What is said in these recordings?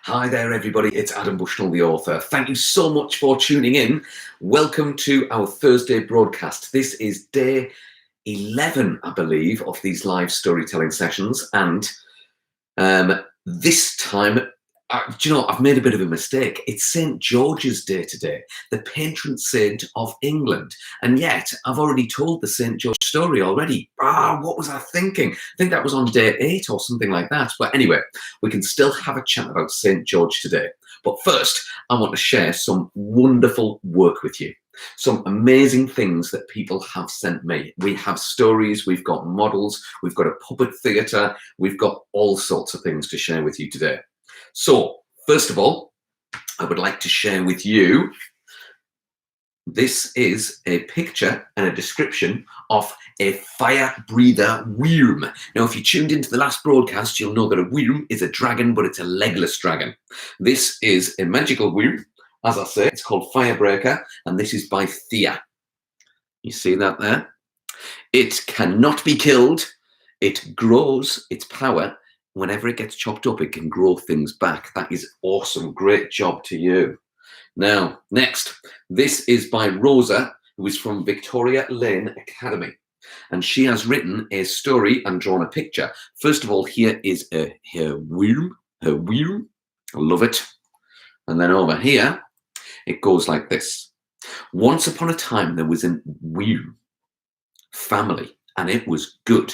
Hi there, everybody. It's Adam Bushnell, the author. Thank you so much for tuning in. Welcome to our Thursday broadcast. This is day 11, I believe, of these live storytelling sessions. And this time, do you know, I've made a bit of a mistake. It's St. George's Day today, the patron saint of England. And yet, I've already told the St. George story already. What was I thinking? I think that was on day 8 or something like that. But anyway, we can still have a chat about St. George today. But first, I want to share some wonderful work with you. Some amazing things that people have sent me. We have stories, we've got models, we've got a puppet theatre, we've got all sorts of things to share with you today. So, first of all, I would like to share with you, this is a picture and a description of a fire breather wyrm. Now, if you tuned into the last broadcast, you'll know that a wyrm is a dragon, but it's a legless dragon. This is a magical wyrm. As I say, it's called Firebreaker, and this is by Thea. You see that there? It cannot be killed. It grows its power. Whenever it gets chopped up, it can grow things back. That is awesome. Great job to you. Now, next, this is by Rosa, who is from Victoria Lane Academy. And she has written a story and drawn a picture. First of all, here is her wyrm. I love it. And then over here, it goes like this. Once upon a time, there was a wyrm family, and it was good.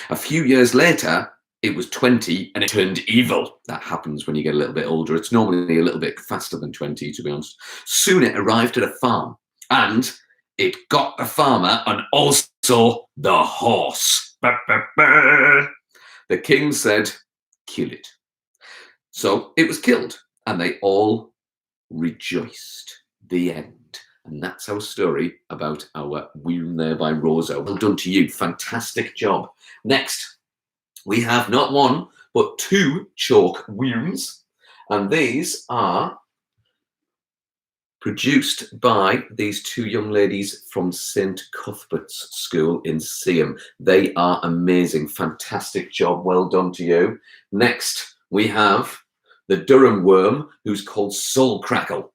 A few years later, it was 20 and it turned evil. That happens when you get a little bit older. It's normally a little bit faster than 20, to be honest. Soon it arrived at a farm, and it got the farmer and also the horse. The king said, kill it. So it was killed, and they all rejoiced. The end. And that's our story about our wyrm there by Rosa. Well done to you. Fantastic job. Next, we have not one, but 2 chalk wyrms. And these are produced by these 2 young ladies from St. Cuthbert's School in Seaham. They are amazing. Fantastic job. Well done to you. Next, we have the Durham worm, who's called Soul Crackle.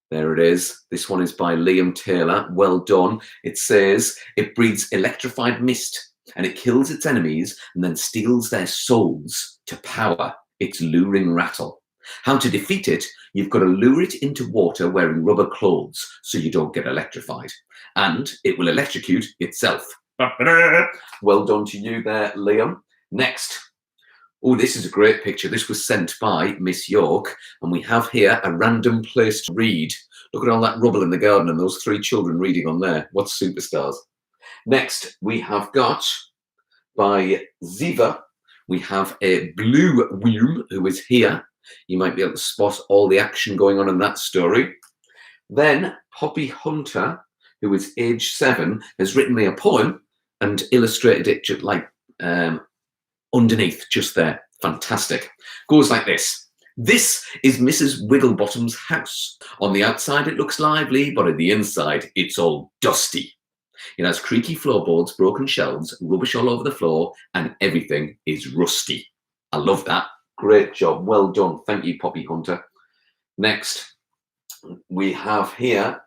There it is. This one is by Liam Taylor. Well done. It says it breathes electrified mist and it kills its enemies and then steals their souls to power its luring rattle. How to defeat it? You've got to lure it into water wearing rubber clothes so you don't get electrified. And it will electrocute itself. Well done to you there, Liam. Next. Oh, this is a great picture. This was sent by Miss York, and we have here a random place to read. Look at all that rubble in the garden and those 3 children reading on there. What superstars. Next, we have got, by Ziva, we have a blue wyrm who is here. You might be able to spot all the action going on in that story. Then, Poppy Hunter, who is age 7, has written me a poem and illustrated it just like underneath, just there. Fantastic. Goes like this. This is Mrs. Wigglebottom's house. On the outside, it looks lively, but on the inside, it's all dusty. It has creaky floorboards, broken shelves, rubbish all over the floor, and everything is rusty. I love that. Great job. Well done. Thank you, Poppy Hunter. Next, we have here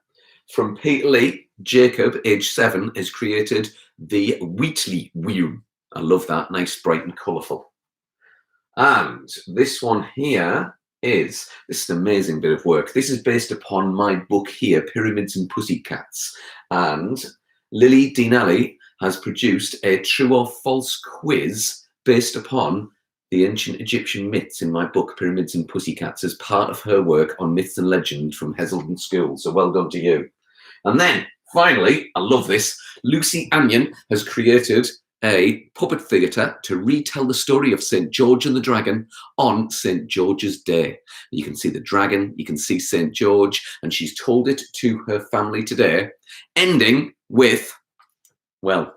from Peter Lee, Jacob, age 7, has created the Wheatley wyrm. I love that. Nice, bright and colourful. And this one here this is an amazing bit of work. This is based upon my book here, Pyramids and Pussycats. And Lily Dinali has produced a true or false quiz based upon the ancient Egyptian myths in my book, Pyramids and Pussycats, as part of her work on myths and legend from Heselden School. So well done to you. And then, finally, I love this, Lucy Anion has created a puppet theatre to retell the story of St. George and the Dragon on St. George's Day. You can see the dragon, you can see St. George, and she's told it to her family today, ending with, well,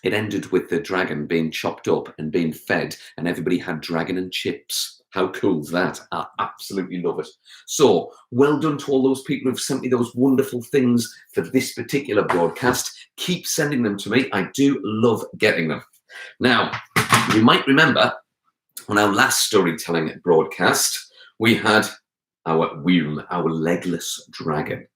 it ended with the dragon being chopped up and being fed, and everybody had dragon and chips. How cool is that? I absolutely love it. So, well done to all those people who've sent me those wonderful things for this particular broadcast. Keep sending them to me. I do love getting them. Now, you might remember On our last storytelling broadcast, we had our wyrm, our legless dragon.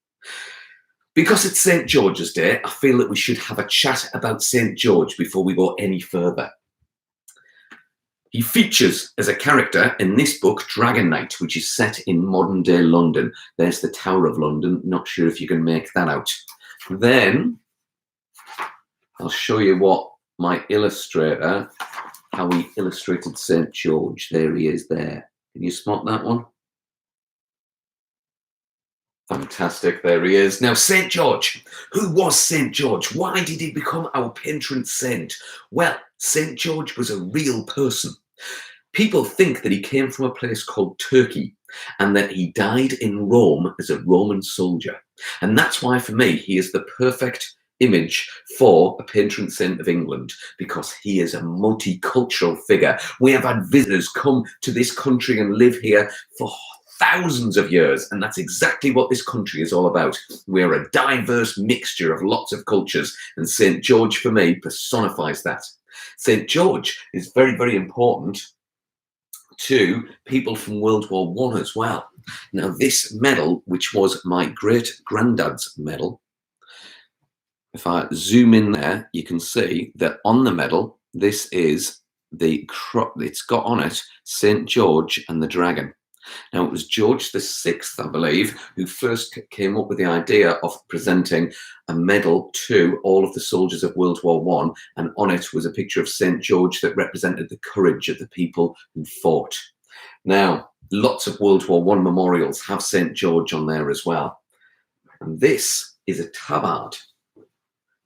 Because it's St. George's Day, I feel that we should have a chat about St. George before we go any further. He features as a character in this book, Dragon Knight, which is set in modern day London. There's the Tower of London. Not sure if you can make that out. Then I'll show you what my illustrator, how he illustrated St. George. There he is there. Can you spot that one? Fantastic, there he is. Now, St. George. Who was St. George? Why did he become our patron saint? Well, St. George was a real person. People think that he came from a place called Turkey and that he died in Rome as a Roman soldier. And that's why, for me, he is the perfect image for a patron saint of England, because he is a multicultural figure. We have had visitors come to this country and live here for thousands of years, and that's exactly what this country is all about. We're a diverse mixture of lots of cultures, and St. George, for me, personifies that. St. George is very, very important to people from World War I as well. Now, this medal, which was my great-granddad's medal, if I zoom in there, you can see that on the medal, this is it's got on it St. George and the Dragon. Now, it was George VI, I believe, who first came up with the idea of presenting a medal to all of the soldiers of World War I, and on it was a picture of St. George that represented the courage of the people who fought. Now, lots of World War I memorials have St. George on there as well. And this is a tabard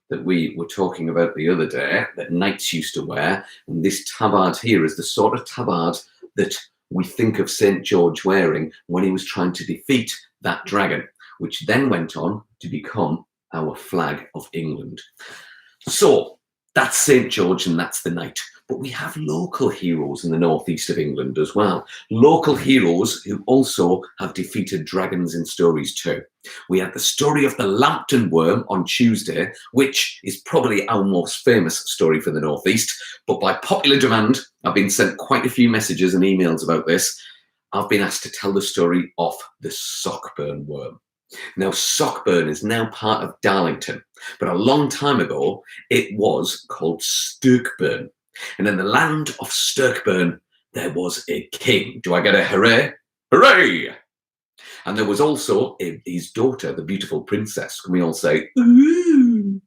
that we were talking about the other day that knights used to wear. And this tabard here is the sort of tabard that we think of St. George wearing when he was trying to defeat that dragon, which then went on to become our flag of England. So that's St. George and that's the knight. But we have local heroes in the northeast of England as well. Local heroes who also have defeated dragons in stories too. We had the story of the Lambton Worm on Tuesday, which is probably our most famous story for the northeast. But by popular demand, I've been sent quite a few messages and emails about this. I've been asked to tell the story of the Sockburn Worm. Now, Sockburn is now part of Darlington, but a long time ago, it was called Sturkburn. And in the land of Sturkburn, there was a king. Do I get a hooray? Hooray! And there was also his daughter, the beautiful princess. Can we all say, ooh?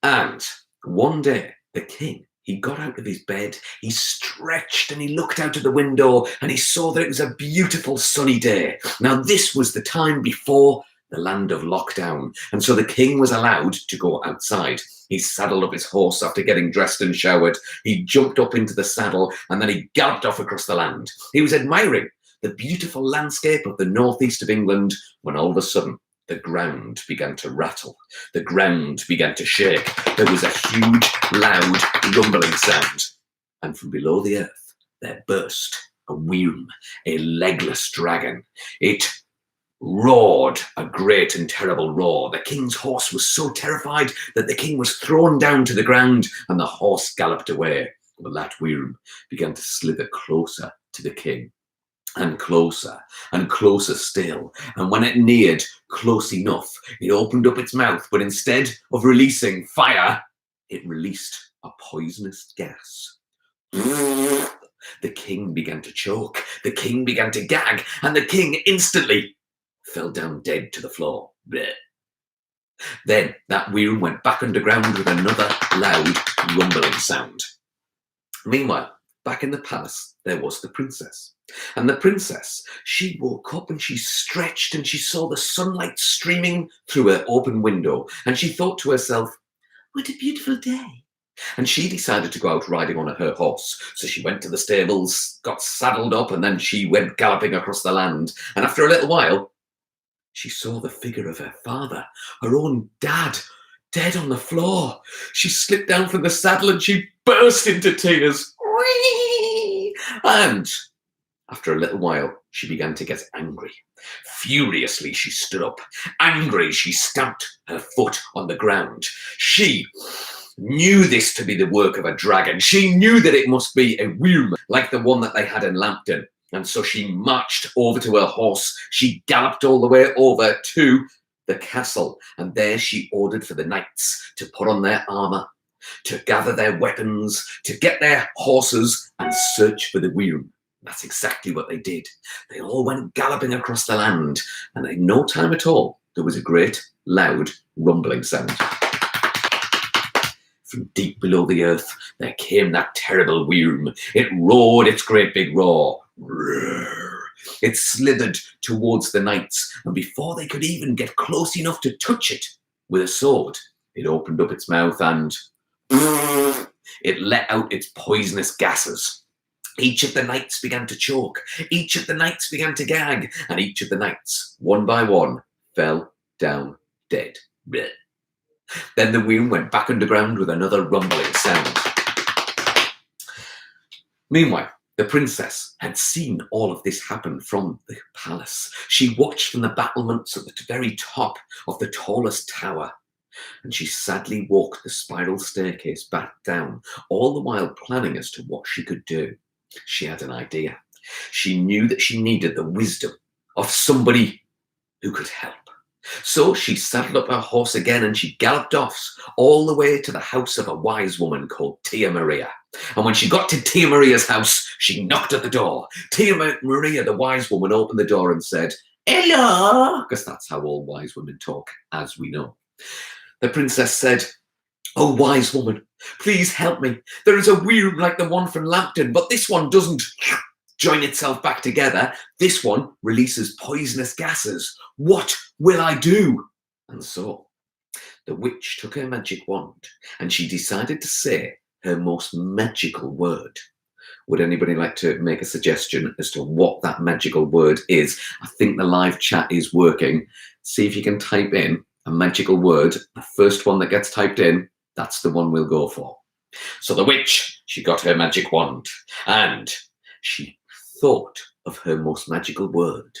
And one day, the king, he got out of his bed, he stretched and he looked out of the window and he saw that it was a beautiful sunny day. Now, this was the time before the land of lockdown. And so the king was allowed to go outside. He saddled up his horse after getting dressed and showered. He jumped up into the saddle and then he galloped off across the land. He was admiring the beautiful landscape of the northeast of England when all of a sudden the ground began to rattle. The ground began to shake. There was a huge, loud, rumbling sound. And from below the earth, there burst a wyrm, a legless dragon. It roared a great and terrible roar. The king's horse was so terrified that the king was thrown down to the ground and the horse galloped away. Well, that wyrm began to slither closer to the king. And closer still. And when it neared close enough, it opened up its mouth, but instead of releasing fire, it released a poisonous gas. The king began to choke, the king began to gag, and the king instantly fell down dead to the floor. Blech. Then that wyrm went back underground with another loud rumbling sound. Meanwhile, back in the palace, there was the princess. And the princess, she woke up and she stretched and she saw the sunlight streaming through her open window. And she thought to herself, what a beautiful day. And she decided to go out riding on her horse. So she went to the stables, got saddled up, and then she went galloping across the land. And after a little while, she saw the figure of her father, her own dad, dead on the floor. She slipped down from the saddle and she burst into tears. And after a little while, she began to get angry. Furiously, she stood up. Angry, she stamped her foot on the ground. She knew this to be the work of a dragon. She knew that it must be a wyrm, like the one that they had in Lambton. And so she marched over to her horse. She galloped all the way over to the castle. And there she ordered for the knights to put on their armour, to gather their weapons, to get their horses and search for the wyrm. That's exactly what they did. They all went galloping across the land. And in no time at all, there was a great, loud, rumbling sound. From deep below the earth, there came that terrible wyrm. It roared its great big roar. It slithered towards the knights, and before they could even get close enough to touch it with a sword, it opened up its mouth and it let out its poisonous gases. Each of the knights began to choke. Each of the knights began to gag, and each of the knights, one by one, fell down dead. Then the wyrm went back underground with another rumbling sound. Meanwhile, the princess had seen all of this happen from the palace. She watched from the battlements at the very top of the tallest tower, and she sadly walked the spiral staircase back down, all the while planning as to what she could do. She had an idea. She knew that she needed the wisdom of somebody who could help. So she saddled up her horse again and she galloped off all the way to the house of a wise woman called Tia Maria. And when she got to Tia Maria's house, she knocked at the door. Tia Maria, the wise woman, opened the door and said, "Hello," because that's how all wise women talk, as we know. The princess said, "Oh, wise woman, please help me. There is a wyrm like the one from Lambton, but this one doesn't join itself back together. This one releases poisonous gases. What will I do?" And so the witch took her magic wand and she decided to say her most magical word. Would anybody like to make a suggestion as to what that magical word is? I think the live chat is working. See if you can type in a magical word. The first one that gets typed in, that's the one we'll go for. So the witch, she got her magic wand and she thought of her most magical word.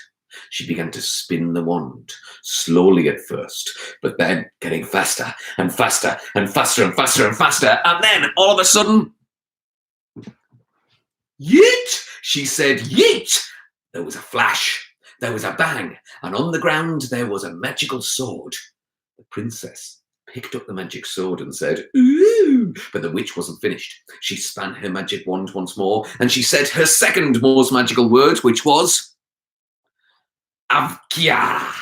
She began to spin the wand, slowly at first, but then getting faster and faster and faster and faster and faster. And then all of a sudden, yeet! She said, yeet! There was a flash, there was a bang, and on the ground there was a magical sword. The princess picked up the magic sword and said, "Ooh!" But the witch wasn't finished. She span her magic wand once more, and she said her second most magical word, which was Avkia.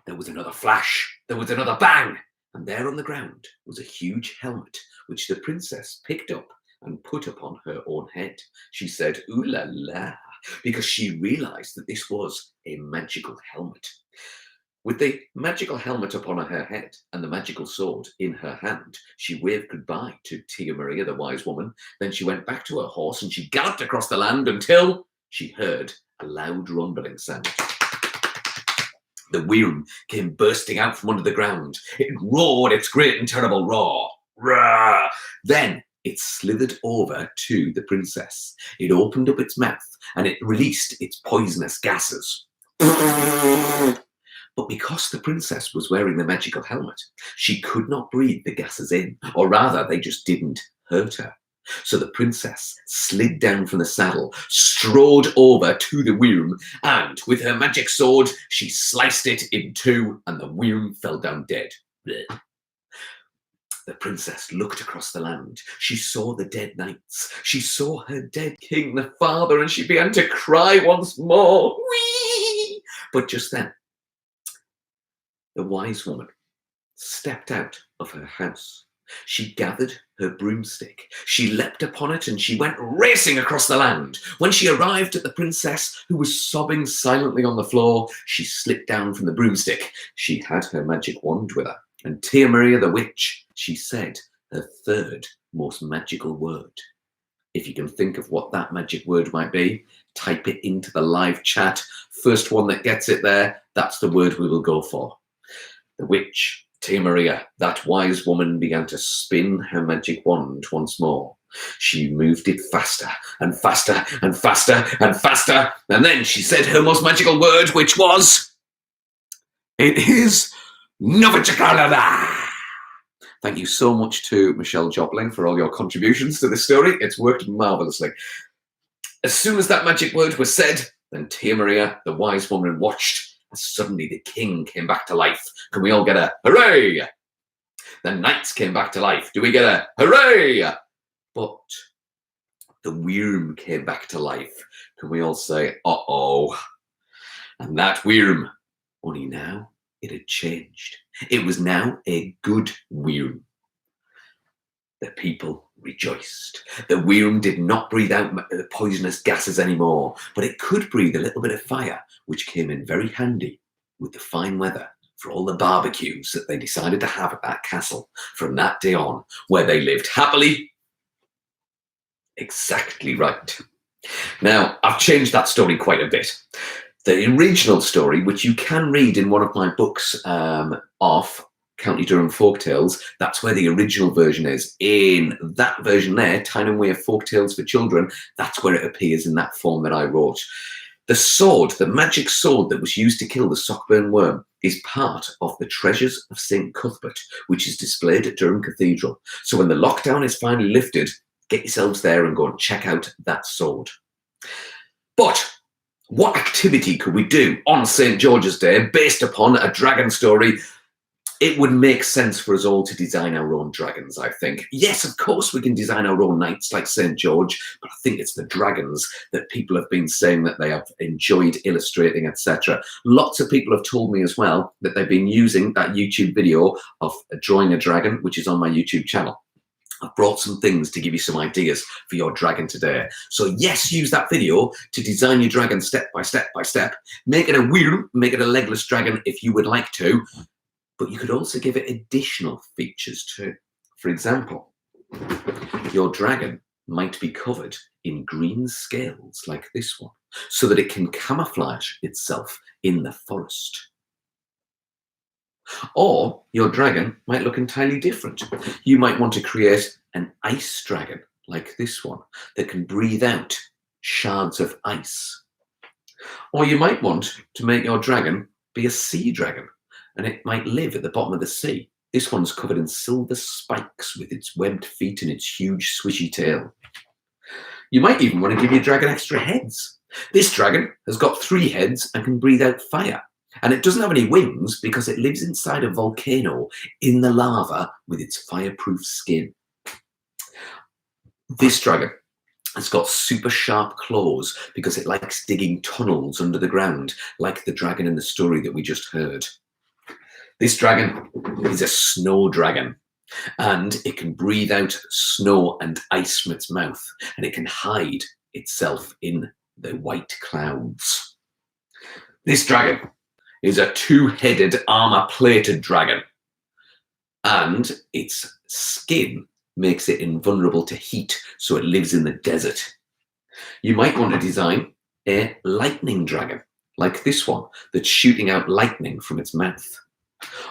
There was another flash, there was another bang, and there on the ground was a huge helmet, which the princess picked up and put upon her own head. She said, "Ooh la la," because she realized that this was a magical helmet. With the magical helmet upon her head and the magical sword in her hand, she waved goodbye to Tia Maria, the wise woman. Then she went back to her horse and she galloped across the land until she heard a loud rumbling sound. The wyrm came bursting out from under the ground. It roared its great and terrible roar. Roar! Then it slithered over to the princess. It opened up its mouth and it released its poisonous gases. But because the princess was wearing the magical helmet, she could not breathe the gases in, or rather, they just didn't hurt her. So the princess slid down from the saddle, strode over to the wyrm, and with her magic sword, she sliced it in two, and the wyrm fell down dead. Blech. The princess looked across the land. She saw the dead knights. She saw her dead king, the father, and she began to cry once more. Whee! But just then, the wise woman stepped out of her house. She gathered her broomstick. She leapt upon it and she went racing across the land. When she arrived at the princess, who was sobbing silently on the floor, she slipped down from the broomstick. She had her magic wand with her. And Tia Maria the witch, she said her third most magical word. If you can think of what that magic word might be, type it into the live chat. First one that gets it there, that's the word we will go for. The witch, Tia Maria, that wise woman, began to spin her magic wand once more. She moved it faster and faster and faster and faster. And then she said her most magical word, which was, "It is Novichkalada." Thank you so much to Michelle Jopling for all your contributions to this story. It's worked marvellously. As soon as that magic word was said, then Tia Maria, the wise woman, watched as suddenly the king came back to life. Can we all get a hooray? The knights came back to life. Do we get a hooray? But the wyrm came back to life. Can we all say, uh-oh? And that wyrm, only now it had changed. It was now a good wyrm. The people rejoiced. The wyrm did not breathe out poisonous gases anymore, but it could breathe a little bit of fire, which came in very handy with the fine weather for all the barbecues that they decided to have at that castle from that day on, where they lived happily. Exactly right. Now, I've changed that story quite a bit. The original story, which you can read in one of my books of County Durham Folktales, that's where the original version is. In that version there, Tyne and Wear Folktales for Children, that's where it appears in that form that I wrote. The sword, the magic sword that was used to kill the Sockburn Worm, is part of the Treasures of St. Cuthbert, which is displayed at Durham Cathedral. So when the lockdown is finally lifted, get yourselves there and go and check out that sword. But what activity could we do on St. George's Day based upon a dragon story? It would make sense for us all to design our own dragons, I think. Yes, of course, we can design our own knights like St. George, but I think it's the dragons that people have been saying that they have enjoyed illustrating, etc. Lots of people have told me as well that they've been using that YouTube video of drawing a dragon, which is on my YouTube channel. I've brought some things to give you some ideas for your dragon today. So yes, use that video to design your dragon step by step by step. Make it a wyrm, make it a legless dragon if you would like to. But you could also give it additional features too. For example, your dragon might be covered in green scales like this one, so that it can camouflage itself in the forest. Or your dragon might look entirely different. You might want to create an ice dragon like this one that can breathe out shards of ice. Or you might want to make your dragon be a sea dragon, and it might live at the bottom of the sea. This one's covered in silver spikes with its webbed feet and its huge swishy tail. You might even want to give your dragon extra heads. This dragon has got 3 heads and can breathe out fire. And it doesn't have any wings because it lives inside a volcano in the lava with its fireproof skin. This dragon has got super sharp claws because it likes digging tunnels under the ground, like the dragon in the story that we just heard. This dragon is a snow dragon, and it can breathe out snow and ice from its mouth, and it can hide itself in the white clouds. This dragon is a 2-headed armor-plated dragon, and its skin makes it invulnerable to heat, so it lives in the desert. You might want to design a lightning dragon, like this one, that's shooting out lightning from its mouth.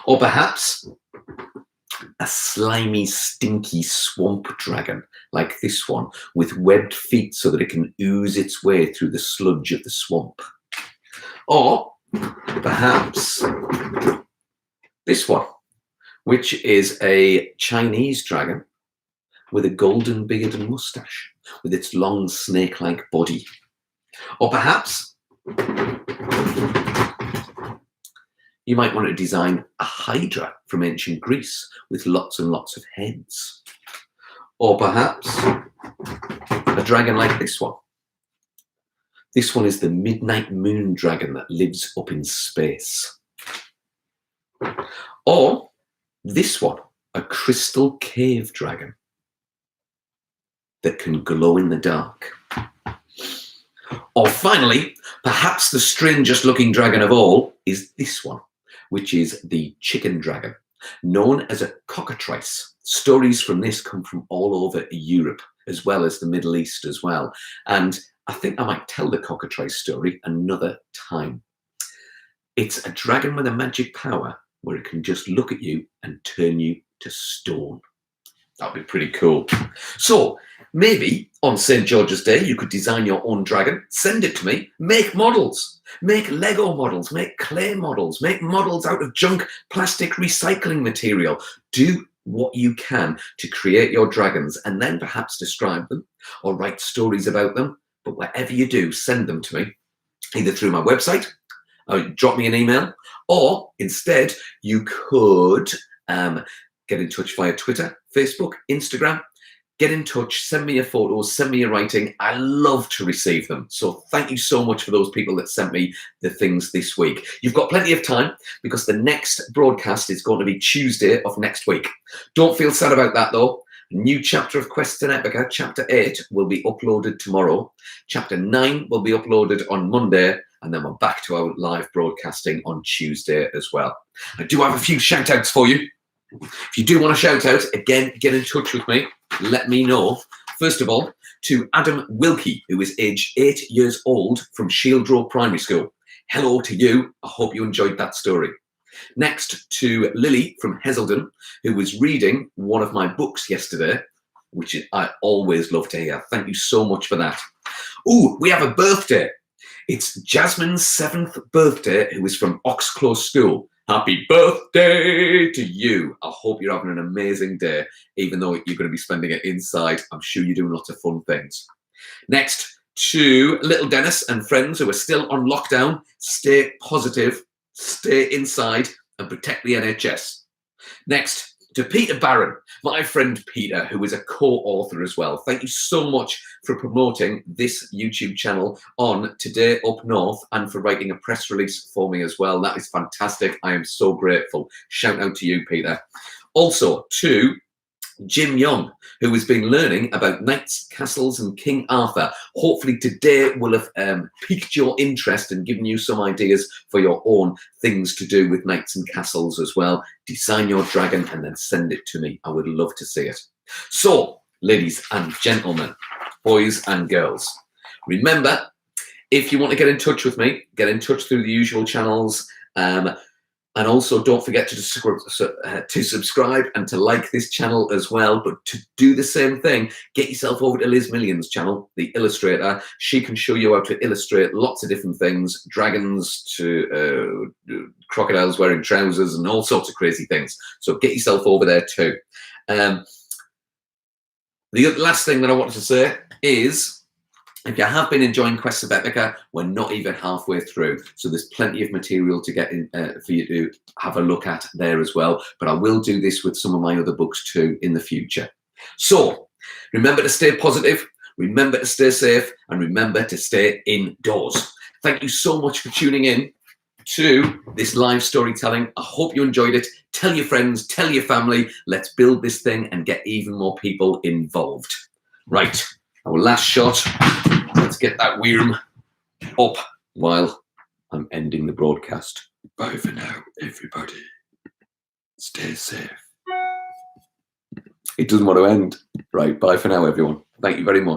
Or perhaps a slimy, stinky swamp dragon, like this one, with webbed feet so that it can ooze its way through the sludge of the swamp. Or perhaps this one, which is a Chinese dragon with a golden beard and mustache, with its long snake-like body. Or perhaps you might want to design a hydra from ancient Greece with lots and lots of heads. Or perhaps a dragon like this one. This one is the midnight moon dragon that lives up in space. Or this one, a crystal cave dragon that can glow in the dark. Or finally, perhaps the strangest looking dragon of all is this one, which is the chicken dragon, known as a cockatrice. Stories from this come from all over Europe, as well as the Middle East as well. And I think I might tell the cockatrice story another time. It's a dragon with a magic power where it can just look at you and turn you to stone. That'd be pretty cool. So maybe on St. George's Day, you could design your own dragon, send it to me, make models, make Lego models, make clay models, make models out of junk plastic recycling material. Do what you can to create your dragons, and then perhaps describe them or write stories about them. But whatever you do, send them to me, either through my website, or drop me an email, or instead you could get in touch via Twitter, Facebook, Instagram. Get in touch, send me your photos, send me your writing. I love to receive them. So thank you so much for those people that sent me the things this week. You've got plenty of time because the next broadcast is going to be Tuesday of next week. Don't feel sad about that though. A new chapter of Quests in Epica, chapter 8, will be uploaded tomorrow. Chapter 9 will be uploaded on Monday, and then we're back to our live broadcasting on Tuesday as well. I do have a few shout outs for you. If you do want to shout out, again, get in touch with me. Let me know. First of all, to Adam Wilkie, who is aged 8 years old from Shield Row Primary School. Hello to you. I hope you enjoyed that story. Next, to Lily from Heselden, who was reading one of my books yesterday, which I always love to hear. Thank you so much for that. Oh, we have a birthday. It's Jasmine's 7th birthday, who is from Oxclose School. Happy birthday to you. I hope you're having an amazing day, even though you're going to be spending it inside. I'm sure you're doing lots of fun things. Next, to little Dennis and friends who are still on lockdown, stay positive, stay inside, and protect the NHS. Next, to Peter Barron, my friend Peter, who is a co-author as well. Thank you so much for promoting this YouTube channel on Today Up North and for writing a press release for me as well. That is fantastic. I am so grateful. Shout out to you, Peter. Also to Jim Young, who has been learning about knights, castles, and King Arthur. Hopefully today will have piqued your interest and given you some ideas for your own things to do with knights and castles as well. Design your dragon and then send it to me. I would love to see it. So, ladies and gentlemen, boys and girls, remember, if you want to get in touch with me, get in touch through the usual channels. And also don't forget to subscribe and to like this channel as well. But to do the same thing, get yourself over to Liz Million's channel, the illustrator. She can show you how to illustrate lots of different things, dragons to crocodiles wearing trousers and all sorts of crazy things. So get yourself over there too. The last thing that I wanted to say is, if you have been enjoying Quests of Epica, we're not even halfway through. So there's plenty of material to get in, for you to have a look at there as well. But I will do this with some of my other books too in the future. So remember to stay positive, remember to stay safe, and remember to stay indoors. Thank you so much for tuning in to this live storytelling. I hope you enjoyed it. Tell your friends, tell your family. Let's build this thing and get even more people involved. Right, our last shot. Let's get that wyrm up while I'm ending the broadcast. Bye for now, everybody. Stay safe. It doesn't want to end. Right, bye for now, everyone. Thank you very much.